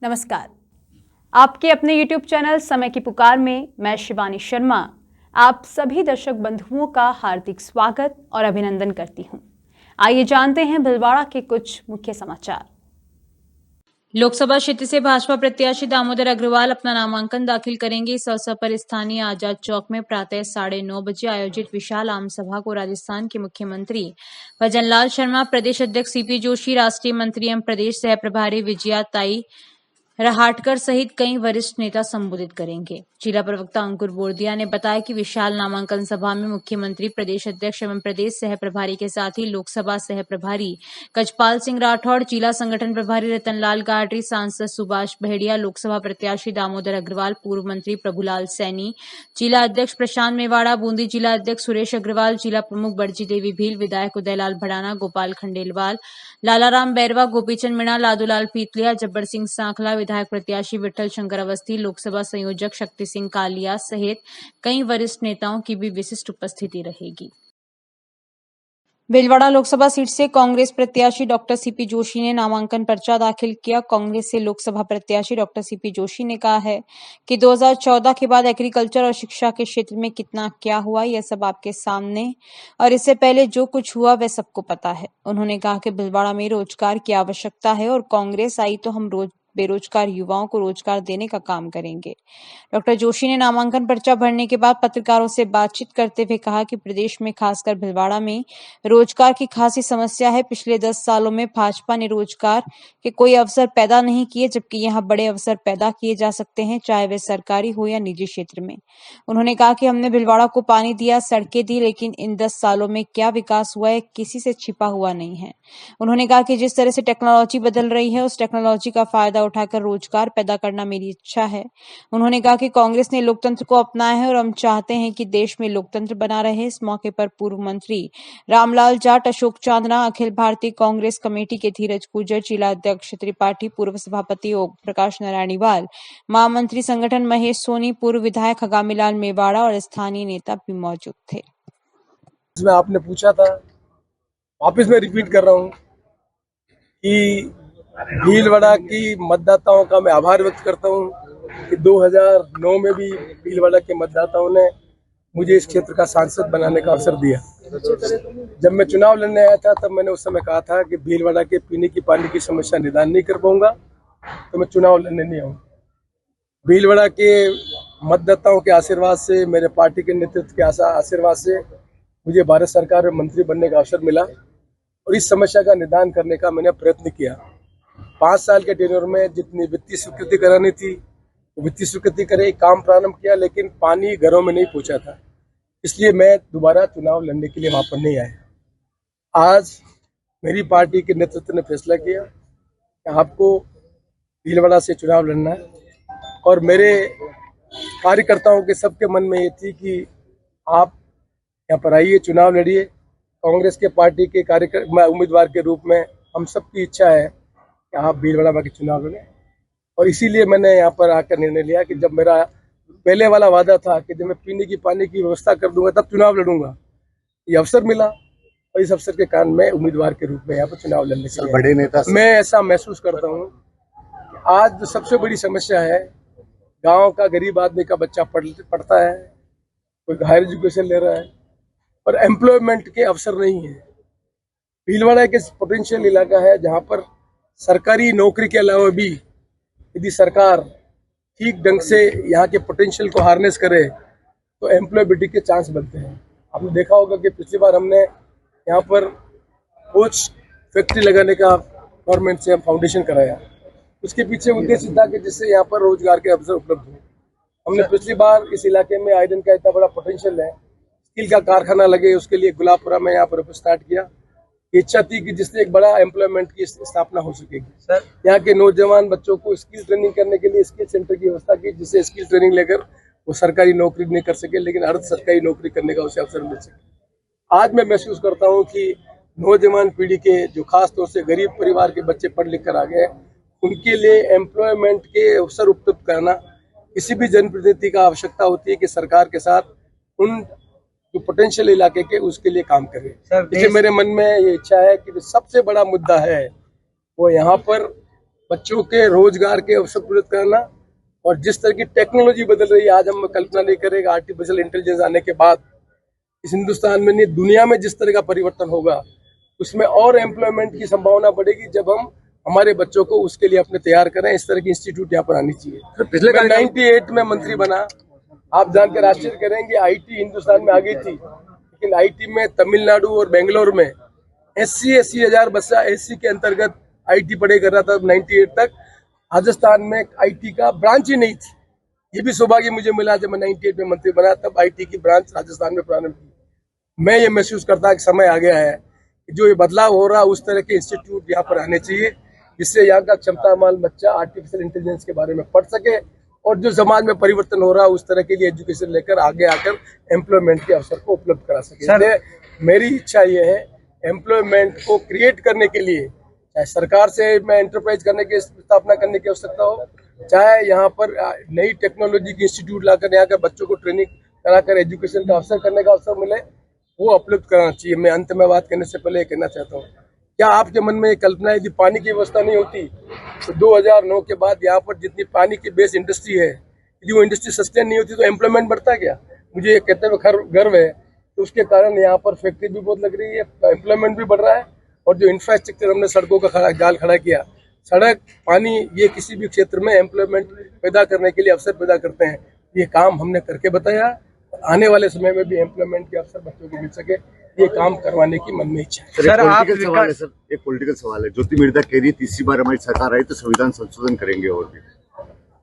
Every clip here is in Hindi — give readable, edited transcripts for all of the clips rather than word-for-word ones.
नमस्कार। आपके अपने YouTube चैनल समय की पुकार में मैं शिवानी शर्मा आप सभी दर्शक बंधुओं का हार्दिक स्वागत और अभिनंदन करती हूं। आइए जानते हैं भीलवाड़ा के कुछ मुख्य समाचार। लोकसभा क्षेत्र से भाजपा प्रत्याशी दामोदर अग्रवाल अपना नामांकन दाखिल करेंगे। इस अवसर पर स्थानीय आजाद चौक में प्रातः 9:30 बजे आयोजित विशाल आम सभा को राजस्थान के मुख्यमंत्री भजनलाल शर्मा, प्रदेश अध्यक्ष सीपी जोशी, राष्ट्रीय मंत्री एवं प्रदेश सह प्रभारी विजया ताई रहाटकर सहित कई वरिष्ठ नेता संबोधित करेंगे। जिला प्रवक्ता अंकुर बोरदिया ने बताया कि विशाल नामांकन सभा में मुख्यमंत्री, प्रदेश अध्यक्ष एवं प्रदेश सह प्रभारी के साथ ही लोकसभा सह प्रभारी कजपाल सिंह राठौड़, जिला संगठन प्रभारी रतनलाल गाडरी, सांसद सुभाष बहेड़िया, लोकसभा प्रत्याशी दामोदर अग्रवाल, पूर्व मंत्री प्रभुलाल सैनी, जिला अध्यक्ष प्रशांत मेवाड़ा, बूंदी जिला अध्यक्ष सुरेश अग्रवाल, जिला प्रमुख बरजी देवी भील, विधायक उदयलाल भड़ाना, गोपाल खंडेलवाल, लालाराम बैरवा, गोपीचंद मीणा, लादूलाल पीतलिया, जब्बर सिंह सांखला, विधायक प्रत्याशी विठल शंकर अवस्थी, लोकसभा संयोजक शक्ति सिंह कालिया सहित कई वरिष्ठ नेताओं की भी विशिष्ट उपस्थिति रहेगी। भीलवाड़ा लोकसभा सीट से कांग्रेस प्रत्याशी डॉक्टर सीपी जोशी ने नामांकन पर्चा दाखिल किया। कांग्रेस से लोकसभा प्रत्याशी डॉक्टर सीपी जोशी ने कहा है कि 2014 के बाद एग्रीकल्चर और शिक्षा के क्षेत्र में कितना क्या हुआ, यह सब आपके सामने, और इससे पहले जो कुछ हुआ वह सबको पता है। उन्होंने कहा कि भीलवाड़ा में रोजगार की आवश्यकता है और कांग्रेस आई तो हम बेरोजगार युवाओं को रोजगार देने का काम करेंगे। डॉक्टर जोशी ने नामांकन पर्चा भरने के बाद पत्रकारों से बातचीत करते हुए कहा कि प्रदेश में खासकर भीलवाड़ा में रोजगार की खासी समस्या है। पिछले 10 सालों में भाजपा ने रोजगार के कोई अवसर पैदा नहीं किए, जबकि यहाँ बड़े अवसर पैदा किए जा सकते हैं, चाहे वे सरकारी हो या निजी क्षेत्र में। उन्होंने कहा कि हमने भीलवाड़ा को पानी दिया, सड़कें दी, लेकिन इन 10 सालों में क्या विकास हुआ है, किसी से छिपा हुआ नहीं है। उन्होंने कहा कि जिस तरह से टेक्नोलॉजी बदल रही है, उस टेक्नोलॉजी का फायदा उठाकर रोजगार पैदा करना मेरी इच्छा है। उन्होंने कहा कि कांग्रेस ने लोकतंत्र को अपनाया है और हम चाहते हैं कि देश में लोकतंत्र बना रहे। इस मौके पर पूर्व मंत्री रामलाल जाट, अशोक चांदना, अखिल भारतीय कांग्रेस कमेटी के धीरज गुर्जर, जिला अध्यक्ष त्रिपाठी, पूर्व सभापति ओम प्रकाश नारायणीवाल, महामंत्री संगठन महेश सोनी, पूर्व विधायक हगामीलाल मेवाड़ा और स्थानीय नेता भी मौजूद थे। इसमें आपने पूछा था, वापिस मैं रिपीट कर रहा हूँ कि भीलवाड़ा की मतदाताओं का मैं आभार व्यक्त करता हूँ कि 2009 में भी भीलवाड़ा के मतदाताओं ने मुझे इस क्षेत्र का सांसद बनाने का अवसर दिया। जब मैं चुनाव लड़ने आया था तब मैंने उस समय कहा था कि भीलवाड़ा के पीने की पानी की समस्या निदान नहीं कर पाऊंगा तो मैं चुनाव लड़ने नहीं आऊँगा। भीलवाड़ा के मतदाताओं के आशीर्वाद से, मेरे पार्टी के नेतृत्व के आशीर्वाद से मुझे भारत सरकार में मंत्री बनने का अवसर मिला और इस समस्या का निदान करने का मैंने प्रयत्न किया। 5 साल के टेन्योर में जितनी वित्तीय स्वीकृति करानी थी वित्तीय स्वीकृति करे, काम प्रारंभ किया, लेकिन पानी घरों में नहीं पहुंचा था। इसलिए मैं दोबारा चुनाव लड़ने के लिए वहां पर नहीं आया। आज मेरी पार्टी के नेतृत्व ने फैसला किया कि आपको भीलवाड़ा से चुनाव लड़ना है और मेरे कार्यकर्ताओं के सबके मन में ये थी कि आप यहाँ पर आइए, चुनाव लड़िए। कांग्रेस के पार्टी के उम्मीदवार के रूप में हम सबकी इच्छा है कि आप भीलवाड़ा के चुनाव लड़ें और इसीलिए मैंने यहाँ पर आकर निर्णय लिया कि जब मेरा पहले वाला वादा था कि जब मैं पीने की पानी की व्यवस्था कर दूंगा तब चुनाव लड़ूंगा, ये अवसर मिला और इस अवसर के कारण मैं उम्मीदवार के रूप में यहाँ पर चुनाव लड़ने के लिए बड़े नेता मैं ऐसा महसूस करता हूँ कि आज जो सबसे बड़ी समस्या है, गाँव का गरीब आदमी का बच्चा पढ़ता है, कोई हायर एजुकेशन ले रहा है और एम्प्लॉयमेंट के अवसर नहीं है। भीलवाड़ा एक पोटेंशियल इलाका है जहाँ पर सरकारी नौकरी के अलावा भी यदि सरकार ठीक ढंग से यहाँ के पोटेंशियल को हार्नेस करे तो एम्प्लॉयबिलिटी के चांस बनते हैं। आपने देखा होगा कि पिछली बार हमने यहाँ पर कोच फैक्ट्री लगाने का गवर्नमेंट से हम फाउंडेशन कराया। उसके पीछे उद्देश्य था कि जिससे यहाँ पर रोजगार के अवसर उपलब्ध हो। हमने पिछली बार इस इलाके में आयरन का इतना बड़ा पोटेंशियल है, स्टील का कारखाना लगे, उसके लिए गुलाबपुरा में यहाँ पर स्टार्ट किया। इच्छा थी कि जिससे एक बड़ा एम्प्लॉयमेंट की स्थापना हो सकेगी। सर, यहाँ के नौजवान बच्चों को स्किल ट्रेनिंग करने के लिए स्किल सेंटर की व्यवस्था की, जिससे स्किल ट्रेनिंग लेकर वो सरकारी नौकरी नहीं कर सके लेकिन अर्ध सरकारी नौकरी करने का उसे अवसर मिल सके। आज मैं महसूस करता हूँ कि नौजवान पीढ़ी के जो खास तौर से गरीब परिवार के बच्चे पढ़ लिख कर आ गए, उनके लिए एम्प्लॉयमेंट के अवसर उपलब्ध करना किसी भी जनप्रतिनिधि का आवश्यकता होती है कि सरकार के साथ उन जो पोटेंशियल इलाके के उसके लिए काम करे। इसलिए मेरे मन में ये इच्छा है कि जो सबसे बड़ा मुद्दा है वो यहाँ पर बच्चों के रोजगार के अवसर प्रदान करना, और जिस तरह की टेक्नोलॉजी बदल रही है, आज हम कल्पना नहीं करेंगे आर्टिफिशियल इंटेलिजेंस आने के बाद इस हिंदुस्तान में नहीं दुनिया में जिस तरह का परिवर्तन होगा, उसमें और एम्प्लॉयमेंट की संभावना बढ़ेगी जब हम हमारे बच्चों को उसके लिए अपने तैयार करें। इस तरह की इंस्टीट्यूट यहाँ पर आनी चाहिए। पिछले 98 में मंत्री बना, आप जानकर आश्चर्य करेंगे, आईटी हिंदुस्तान में आ गई थी, लेकिन आईटी में तमिलनाडु और बेंगलोर में 80 हजार बच्चा एससी के अंतर्गत आईटी पढ़ाई कर रहा था 98 तक। राजस्थान में आईटी का ब्रांच ही नहीं थी। ये भी सौभाग्य मुझे मिला जब मैं 98 में मंत्री बना, तब आईटी की ब्रांच राजस्थान में प्रारंभ की। मैं ये महसूस करता कि समय आ गया है कि जो ये बदलाव हो रहा है उस तरह के इंस्टीट्यूट यहाँ पर आने चाहिए, जिससे यहाँ का क्षमतावान बच्चा आर्टिफिशियल इंटेलिजेंस के बारे में पढ़ सके, और जो समाज में परिवर्तन हो रहा है उस तरह के लिए एजुकेशन लेकर आगे आकर एम्प्लॉयमेंट के अवसर को उपलब्ध करा सके। इसलिए मेरी इच्छा ये है, एम्प्लॉयमेंट को क्रिएट करने के लिए चाहे सरकार से मैं एंटरप्राइज करने की स्थापना करने की आवश्यकता हो, चाहे यहाँ पर नई टेक्नोलॉजी की इंस्टीट्यूट लाकर यहाँ के बच्चों को ट्रेनिंग कराकर एजुकेशन का अवसर करने का अवसर मिले, वो उपलब्ध कराना चाहिए। मैं अंत में बात करने से पहले कहना चाहता हूँ, क्या आपके मन में कल्पना है यदि पानी की व्यवस्था नहीं होती तो 2009 के बाद यहाँ पर जितनी पानी की बेस इंडस्ट्री है, यदि वो इंडस्ट्री सस्टेन नहीं होती तो एम्प्लॉयमेंट बढ़ता क्या? मुझे ये कहते हुए गर्व है तो उसके कारण यहाँ पर फैक्ट्री भी बहुत लग रही है, एम्प्लॉयमेंट भी बढ़ रहा है, और जो इंफ्रास्ट्रक्चर हमने सड़कों का जाल खड़ा किया, सड़क, पानी, ये किसी भी क्षेत्र में एम्प्लॉयमेंट पैदा करने के लिए अवसर पैदा करते हैं। ये काम हमने करके बताया, आने वाले समय में भी एम्प्लॉयमेंट के अवसर बच्चों को मिल सके, ये काम करवाने की मन में इच्छा है। सर आप एक पॉलिटिकल सवाल है, ज्योति मिर्धा कह रही है तीसरी बार हमारी सरकार आई तो संविधान संशोधन करेंगे। और भी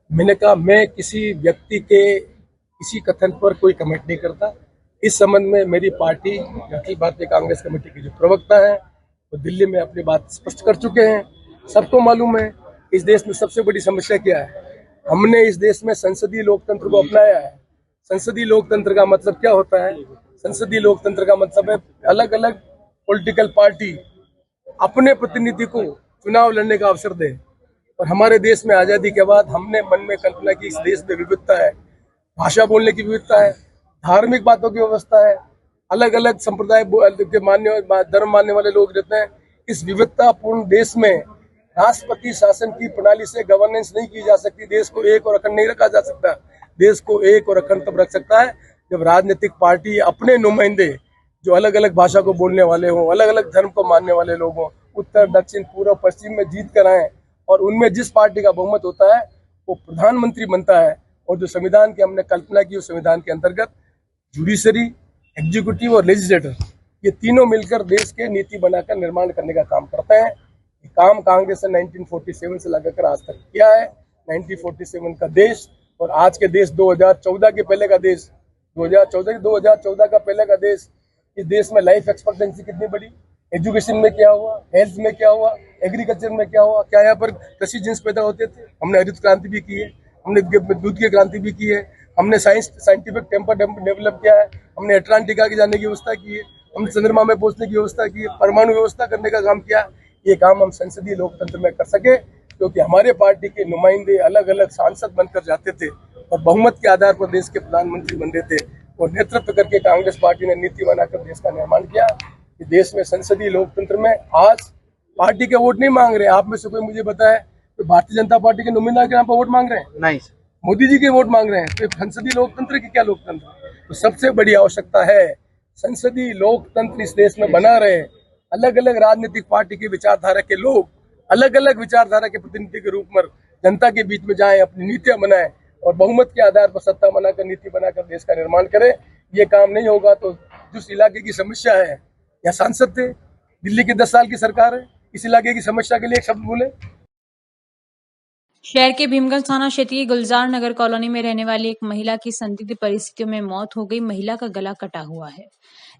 मैंने कहा मैं किसी व्यक्ति के किसी कथन पर कोई कमेंट नहीं करता। इस संबंध में मेरी पार्टी अखिल भारतीय कांग्रेस कमेटी के जो प्रवक्ता है वो दिल्ली में अपनी बात स्पष्ट कर चुके हैं। सबको मालूम है इस देश में सबसे बड़ी समस्या क्या है। हमने इस देश में संसदीय लोकतंत्र को अपनाया है। संसदीय लोकतंत्र का मतलब क्या होता है? संसदीय लोकतंत्र का मतलब है अलग अलग पॉलिटिकल पार्टी अपने प्रतिनिधि को चुनाव लड़ने का अवसर दे। और हमारे देश में आजादी के बाद हमने मन में कल्पना की इस देश में विविधता है, भाषा बोलने की विविधता है, धार्मिक बातों की व्यवस्था है, अलग अलग संप्रदाय के धर्म मानने वाले लोग रहते हैं। इस विविधतापूर्ण देश में राष्ट्रपति शासन की प्रणाली से गवर्नेंस नहीं की जा सकती। देश को एक और अखंड नहीं रखा जा सकता। देश को एक और अखंड तब रख सकता है जब राजनीतिक पार्टी अपने नुमाइंदे जो अलग अलग भाषा को बोलने वाले हों, अलग अलग धर्म को मानने वाले लोग हों, उत्तर दक्षिण पूर्व पश्चिम में जीत कर आए, और उनमें जिस पार्टी का बहुमत होता है वो प्रधानमंत्री बनता है। और जो संविधान की हमने कल्पना की उस संविधान के अंतर्गत जुडिशरी, एग्जीक्यूटिव और लेजिस्लेटर, ये तीनों मिलकर देश के नीति बनाकर निर्माण करने का काम करते हैं। ये काम कांग्रेस ने 1947 से लगाकर आज तक किया है। 1947 का देश और आज के देश 2014 के पहले का देश, 2014 का पहले का देश, इस देश में लाइफ एक्सपेक्टेंसी कितनी बढ़ी, एजुकेशन में क्या हुआ, हेल्थ में क्या हुआ, एग्रीकल्चर में क्या हुआ, क्या यहाँ पर कृषि जिन्स पैदा होते थे। हमने हरित क्रांति भी की है, हमने दूध की क्रांति भी की है, हमने साइंटिफिक टेम्पर डेवलप किया है, हमने अटलांटिका की जाने की व्यवस्था की है, हमने चंद्रमा में पहुंचने की व्यवस्था की है, परमाणु व्यवस्था करने का काम किया। ये काम हम संसदीय लोकतंत्र में कर सके क्योंकि हमारे पार्टी के नुमाइंदे अलग अलग सांसद बनकर जाते थे और बहुमत के आधार पर देश के प्रधानमंत्री बनते थे। और नेतृत्व करके कांग्रेस पार्टी ने नीति बनाकर देश का निर्माण किया। कि देश में संसदीय लोकतंत्र में आज पार्टी के वोट नहीं मांग रहे। आप में से कोई मुझे बताए तो भारतीय जनता पार्टी के नोमिनल के नाम पर वोट मांग रहे हैं? नहीं। मोदी जी के वोट मांग रहे हैं। तो संसदीय लोकतंत्र की क्या लोकतंत्र? तो सबसे बड़ी आवश्यकता है संसदीय लोकतंत्र इस देश में बना रहे। अलग अलग राजनीतिक पार्टी की विचारधारा के लोग अलग अलग विचारधारा के प्रतिनिधि के रूप में जनता के बीच में जाएं, अपनी नीतियां बनाएं और बहुमत के आधार पर सत्ता बनाकर नीति बनाकर देश का निर्माण करें। ये काम नहीं होगा तो जिस इलाके की समस्या है, या सांसद थे, दिल्ली की 10 साल की सरकार है, इस इलाके की समस्या के लिए एक शब्द बोले। शहर के भीमगंज थाना क्षेत्र की गुलजार नगर कॉलोनी में रहने वाली एक महिला की संदिग्ध परिस्थितियों में मौत हो गई। महिला का गला कटा हुआ है।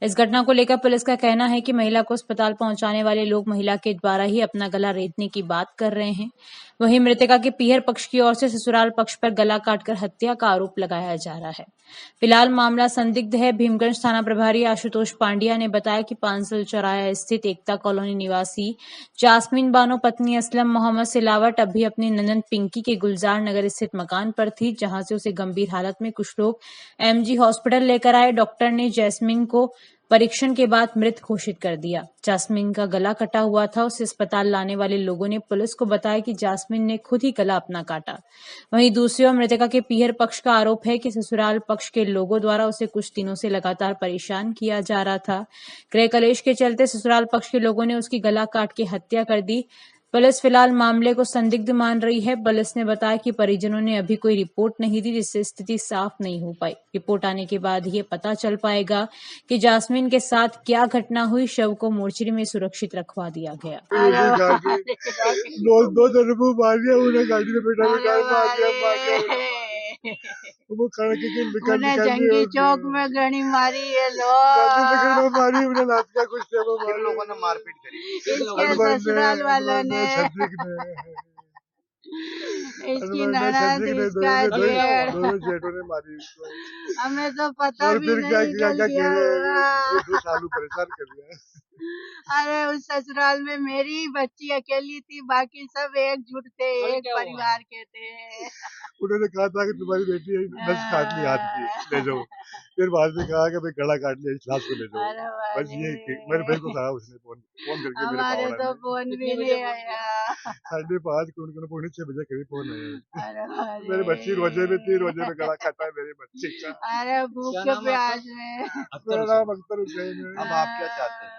इस घटना को लेकर पुलिस का कहना है कि महिला को अस्पताल पहुंचाने वाले लोग महिला के द्वारा ही अपना गला रेतने की बात कर रहे हैं। वहीं मृतका के पीहर पक्ष की ओर से ससुराल पक्ष पर गला काटकर हत्या का आरोप लगाया जा रहा है। फिलहाल मामला संदिग्ध है। भीमगंज थाना प्रभारी आशुतोष पांड्या ने बताया कि पांसल चौराया स्थित एकता कॉलोनी निवासी जास्मीन बानो पत्नी असलम मोहम्मद सिलावट अभी अपनी ननद पिंकी के गुलजार नगर स्थित मकान पर थी, जहां से उसे गंभीर हालत में कुछ लोग एमजी हॉस्पिटल लेकर आए। डॉक्टर ने जैस्मीन को परीक्षण के बाद मृत घोषित कर दिया। जास्मिन का गला कटा हुआ था। उसे अस्पताल लाने वाले लोगों ने पुलिस को बताया कि जास्मिन ने खुद ही गला अपना काटा। वहीं दूसरी ओर मृतका के पीहर पक्ष का आरोप है कि ससुराल पक्ष के लोगों द्वारा उसे कुछ दिनों से लगातार परेशान किया जा रहा था। क्रय कलेश के चलते ससुराल पक्ष के लोगों ने उसकी गला काट के हत्या कर दी। पुलिस फिलहाल मामले को संदिग्ध मान रही है। पुलिस ने बताया कि परिजनों ने अभी कोई रिपोर्ट नहीं दी, जिससे स्थिति साफ नहीं हो पाई। रिपोर्ट आने के बाद ये पता चल पाएगा कि जास्मिन के साथ क्या घटना हुई। शव को मोर्चरी में सुरक्षित रखवा दिया गया। दो जन को मार दिया, उन्हें गाड़ी में बैठा मार दिया। वो उन्हें जंगी चौक में गणी मारी है लोग, मारी उन्हें लात का कुछ लोगों ने मारपीट करी। इसके ससुराल वालों ने, इसकी ननद, इसका जेठ, दोनों जेठों ने मारी। हमें तो पता भी नहीं चल गया। 2 साल परेशान कर दिया। अरे उस ससुराल में मेरी बच्ची अकेली थी, बाकी सब एकजुट थे, एक परिवार के थे। उन्होंने कहा था कि तुम्हारी बेटी नस काट ली हाथ की, ले जाओ। फिर बाद में कहा कि भाई गला काट लिया, इस लाश को ले जाओ। बस ये मेरे भाई को कहा उसने फोन करके। हमारे तो फोन भी नहीं आया। 5:30 पौने 6 बजे करीब फोन आया। मेरी बच्ची रोजे में थी, रोजे में गला काटा है मेरी बच्ची का। अरे भूख के प्यास में। मेरा नाम अख्तर हुसैन है। अब आप क्या चाहते हैं?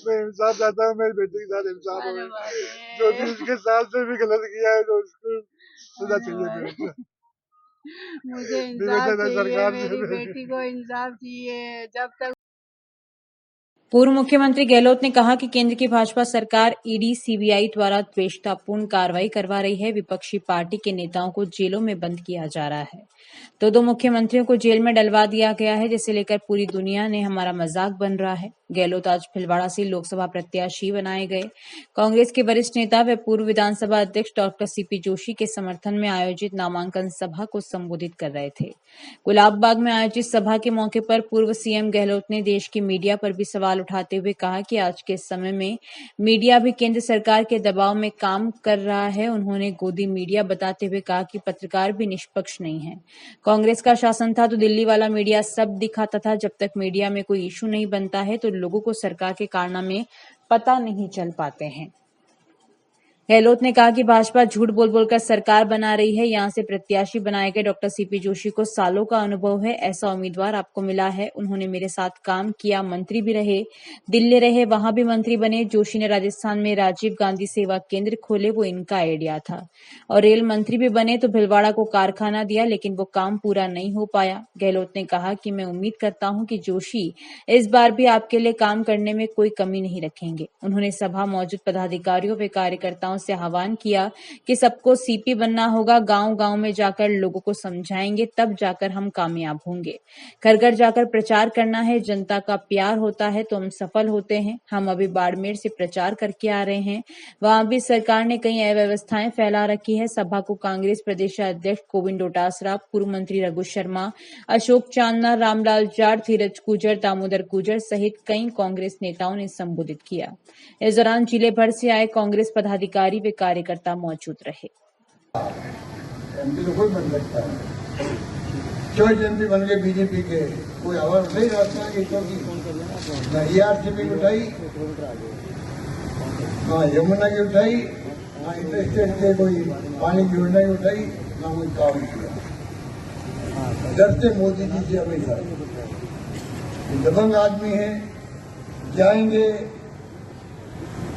मैं इंसाफ चाहता हूँ, मेरी बेटी के साथ इंसाफ हो। जो भी उसके साथ से भी गलत किया है तो उसको सजा चाहिए। मुझे इंसाफ चाहिए, मेरी बेटी को इंसाफ चाहिए। जब तक पूर्व मुख्यमंत्री गहलोत ने कहा कि केंद्र की भाजपा सरकार ईडी, सीबीआई द्वारा द्वेषतापूर्ण कार्रवाई करवा रही है। विपक्षी पार्टी के नेताओं को जेलों में बंद किया जा रहा है। तो 2 मुख्यमंत्रियों को जेल में डलवा दिया गया है, जिसे लेकर पूरी दुनिया ने हमारा मजाक बन रहा है। गहलोत आज भीलवाड़ा से लोकसभा प्रत्याशी बनाए गए। कांग्रेस के वरिष्ठ नेता व पूर्व विधानसभा अध्यक्ष डॉक्टर सीपी जोशी के समर्थन में आयोजित नामांकन सभा को संबोधित कर रहे थे। गुलाबबाग में आयोजित सभा के मौके पर पूर्व सीएम गहलोत ने देश की मीडिया पर भी सवाल उठाते हुए कहा कि आज के समय में मीडिया भी केंद्र सरकार के दबाव में काम कर रहा है। उन्होंने गोदी मीडिया बताते हुए कहा कि पत्रकार भी निष्पक्ष नहीं है। कांग्रेस का शासन था तो दिल्ली वाला मीडिया सब दिखाता था। जब तक मीडिया में कोई इशू नहीं बनता है तो लोगों को सरकार के कारनामे पता नहीं चल पाते हैं। गहलोत ने कहा कि भाजपा झूठ बोल बोलकर सरकार बना रही है। यहां से प्रत्याशी बनाए गए डॉक्टर सीपी जोशी को सालों का अनुभव है। ऐसा उम्मीदवार आपको मिला है। उन्होंने मेरे साथ काम किया, मंत्री भी रहे, दिल्ली रहे, वहां भी मंत्री बने। जोशी ने राजस्थान में राजीव गांधी सेवा केंद्र खोले, वो इनका आइडिया था। और रेल मंत्री भी बने तो भिलवाड़ा को कारखाना दिया, लेकिन वो काम पूरा नहीं हो पाया। गहलोत ने कहा कि मैं उम्मीद करता हूं कि जोशी इस बार भी आपके लिए काम करने में कोई कमी नहीं रखेंगे। उन्होंने सभा मौजूद पदाधिकारियों व कार्यकर्ताओं से आह्वान किया कि सबको सीपी बनना होगा। गांव-गांव में जाकर लोगों को समझाएंगे, तब जाकर हम कामयाब होंगे। घर घर जाकर प्रचार करना है। जनता का प्यार होता है तो हम सफल होते हैं। हम अभी बाड़मेर से प्रचार करके आ रहे हैं, वहां भी सरकार ने कई अव्यवस्थाएं फैला रखी है। सभा को कांग्रेस प्रदेश अध्यक्ष गोविंद डोटासरा, पूर्व मंत्री रघु शर्मा, अशोक चांदना, रामलाल जाट, धीरज गुजर, दामोदर गुजर सहित कई कांग्रेस नेताओं ने संबोधित किया। इस दौरान जिले भर से आए कांग्रेस पदाधिकारी व कार्यकर्ता मौजूद रहे। एमपी तो कोई बन सकता है, चॉइस एमपी बन गए बीजेपी के, कोई आवाज नहीं रहता है कि आरसीपी की उठाई, हाँ यमुना की उठाई, हाँ इंटरस्टेट के कोई पानी की योजना की उठाई, ना कोई काम किया। डरते मोदी जी से हमेशा। दबंग आदमी है, जाएंगे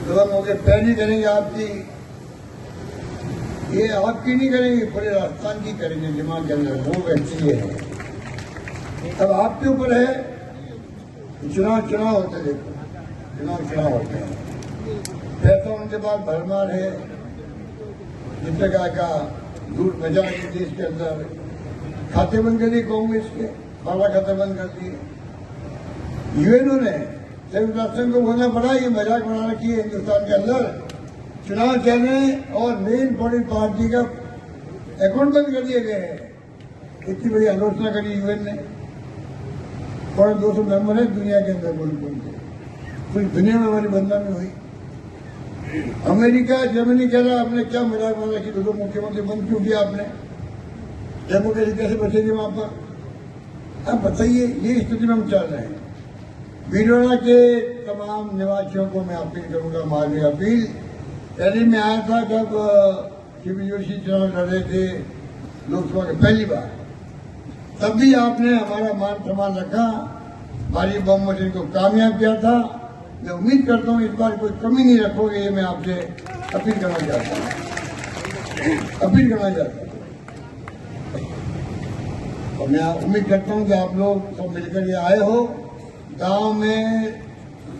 दबंग होके पैरवी करेंगे आपकी, ये आपकी नहीं करेंगे, पूरे राजस्थान की करेंगे दिमाग के अंदर। वो व्यक्ति है। अब आपके ऊपर है, चुनाव होते, देखो चुनाव होते हैं, पैसा उनके पास भरमार है, जिस जगह का दूर बजा के देश के अंदर खाते बंद कर दिए कांग्रेस के, 12 खाते बंद कर दिए। यूएनओ ने संयुक्त राष्ट्र को बोलना पड़ा, ये मजाक बना रखी है हिंदुस्तान के अंदर। चुनाव चल रहे हैं और मेन बड़ी पार्टी का अकाउंट बंद कर दिए गए हैं। इतनी बड़ी आलोचना करी यूएन ने। 200 मेंबर है दुनिया के अंदर, बोल पूरी दुनिया में हमारी बदनामी हुई। अमेरिका, जर्मनी कह रहा आपने क्या मजाक बना रखी, 2 मुख्यमंत्री बंद क्यों किया आपने, डेमोक्रेसी कैसे बचेगी वहां पर? अब बताइए, ये स्थिति में हम चल रहे हैं। भीलवाड़ा के तमाम निवासियों को मैं अपील करूंगा, मानवीय अपील। पहले मैं आया था जब सीपी जोशी चुनाव लड़ रहे थे लोकसभा के पहली बार, तब भी आपने हमारा मान सम्मान रखा, भारी बहुमत इनको कामयाब किया था। मैं उम्मीद करता हूँ इस बार कोई कमी नहीं रखोगे, ये मैं आपसे अपील करना चाहता हूँ। और मैं उम्मीद करता हूँ कि आप लोग सब मिलकर ये आए हो। गांव में,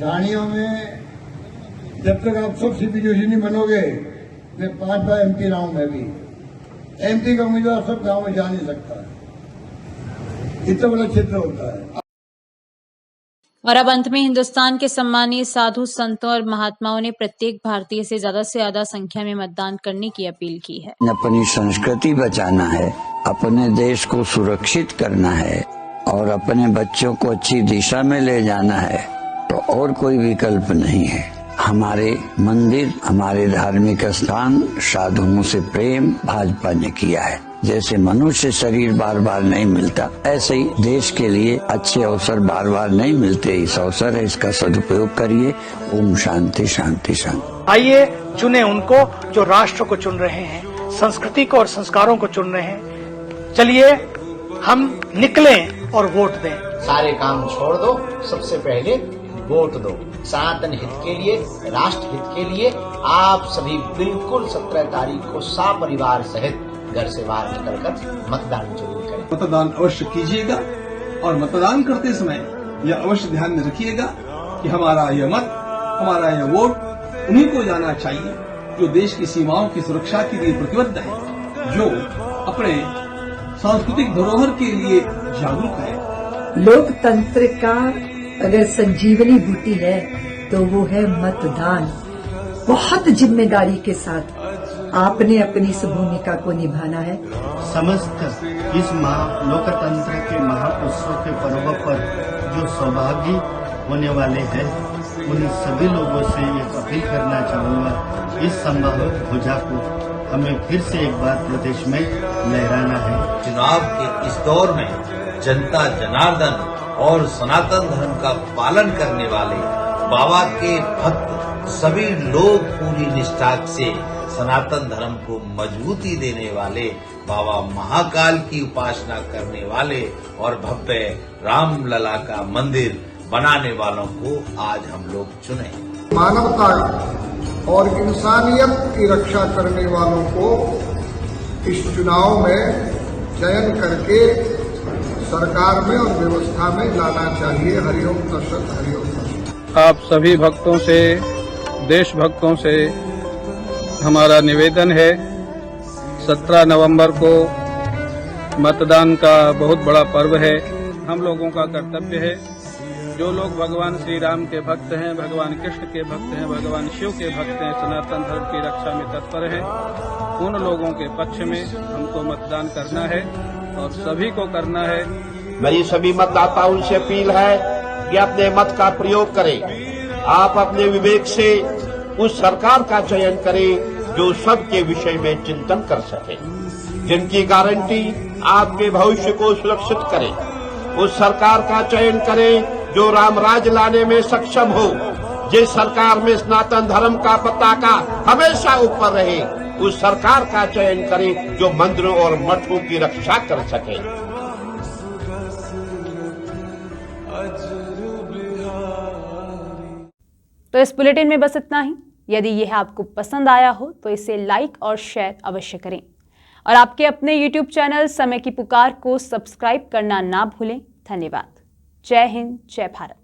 ढाणियों में, जब तक आप सब सीपी जोशी नहीं बनोगे, मैं 5 बार एमपी रहा हूं। मैं भी एमपी का उम्मीदवार सब गांव में जा नहीं सकता, इतना बड़ा क्षेत्र होता है। और अब अंत में हिंदुस्तान के सम्मानीय साधु संतों और महात्माओं ने प्रत्येक भारतीय से ज्यादा संख्या में मतदान करने की अपील की है। अपनी संस्कृति बचाना है, अपने देश को सुरक्षित करना है और अपने बच्चों को अच्छी दिशा में ले जाना है, तो और कोई विकल्प नहीं है। हमारे मंदिर, हमारे धार्मिक स्थान, साधुओं से प्रेम भाजपा ने किया है। जैसे मनुष्य शरीर बार बार नहीं मिलता, ऐसे ही देश के लिए अच्छे अवसर बार बार नहीं मिलते। इस अवसर है, इसका सदुपयोग करिए। ओम शांति शांति शांति। आइए चुने उनको जो राष्ट्र को चुन रहे हैं, संस्कृति को और संस्कारों को चुन रहे हैं। चलिए हम निकलें और वोट दें। सारे काम छोड़ दो, सबसे पहले वोट दो। सनातन हित के लिए, राष्ट्र हित के लिए आप सभी बिल्कुल 17 तारीख को सपरिवार सहित घर से बाहर निकलकर मतदान जरूर करें। मतदान अवश्य कीजिएगा और मतदान करते समय यह अवश्य ध्यान में रखिएगा कि हमारा यह मत, हमारा यह वोट उन्हीं को जाना चाहिए जो देश की सीमाओं की सुरक्षा के लिए प्रतिबद्ध है, जो अपने सांस्कृतिक धरोहर के लिए जागरूक है। लोकतंत्र का अगर संजीवनी बूटी है तो वो है मतदान। बहुत जिम्मेदारी के साथ आपने अपनी इस भूमिका को निभाना है। समस्त इस लोकतंत्र के महाउत्सव के पर्व पर जो सौभागी होने वाले हैं, उन सभी लोगों से एक अपील करना चाहूंगा, इस संभावित ध्वजा को हमें फिर से एक बार प्रदेश में लहराना है। चुनाव के इस दौर में जनता जनार्दन और सनातन धर्म का पालन करने वाले बाबा के भक्त सभी लोग पूरी निष्ठा से सनातन धर्म को मजबूती देने वाले, बाबा महाकाल की उपासना करने वाले और भव्य रामलला का मंदिर बनाने वालों को आज हम लोग चुने। मानवता और इंसानियत की रक्षा करने वालों को इस चुनाव में चयन करके सरकार में और व्यवस्था में लाना चाहिए। हरिओम तत्सत, हरिओम तत्सत। आप सभी भक्तों से, देशभक्तों से हमारा निवेदन है, 17 नवंबर को मतदान का बहुत बड़ा पर्व है। हम लोगों का कर्तव्य है, जो लोग भगवान श्री राम के भक्त हैं, भगवान कृष्ण के भक्त हैं, भगवान शिव के भक्त हैं, सनातन धर्म की रक्षा में तत्पर हैं, उन लोगों के पक्ष में हमको मतदान करना है और सभी को करना है। मेरी सभी मतदाताओं से अपील है कि अपने मत का प्रयोग करें। आप अपने विवेक से उस सरकार का चयन करें जो सबके विषय में चिंतन कर सके, जिनकी गारंटी आपके भविष्य को सुरक्षित करे। उस सरकार का चयन करें जो राम राज लाने में सक्षम हो, जिस सरकार में सनातन धर्म का पताका हमेशा ऊपर रहे। उस सरकार का चयन करें जो मंदिरों और मठों की रक्षा कर सके। तो इस बुलेटिन में बस इतना ही। यदि यह आपको पसंद आया हो तो इसे लाइक और शेयर अवश्य करें और आपके अपने YouTube चैनल समय की पुकार को सब्सक्राइब करना ना भूलें। धन्यवाद। जय हिंद, जय भारत।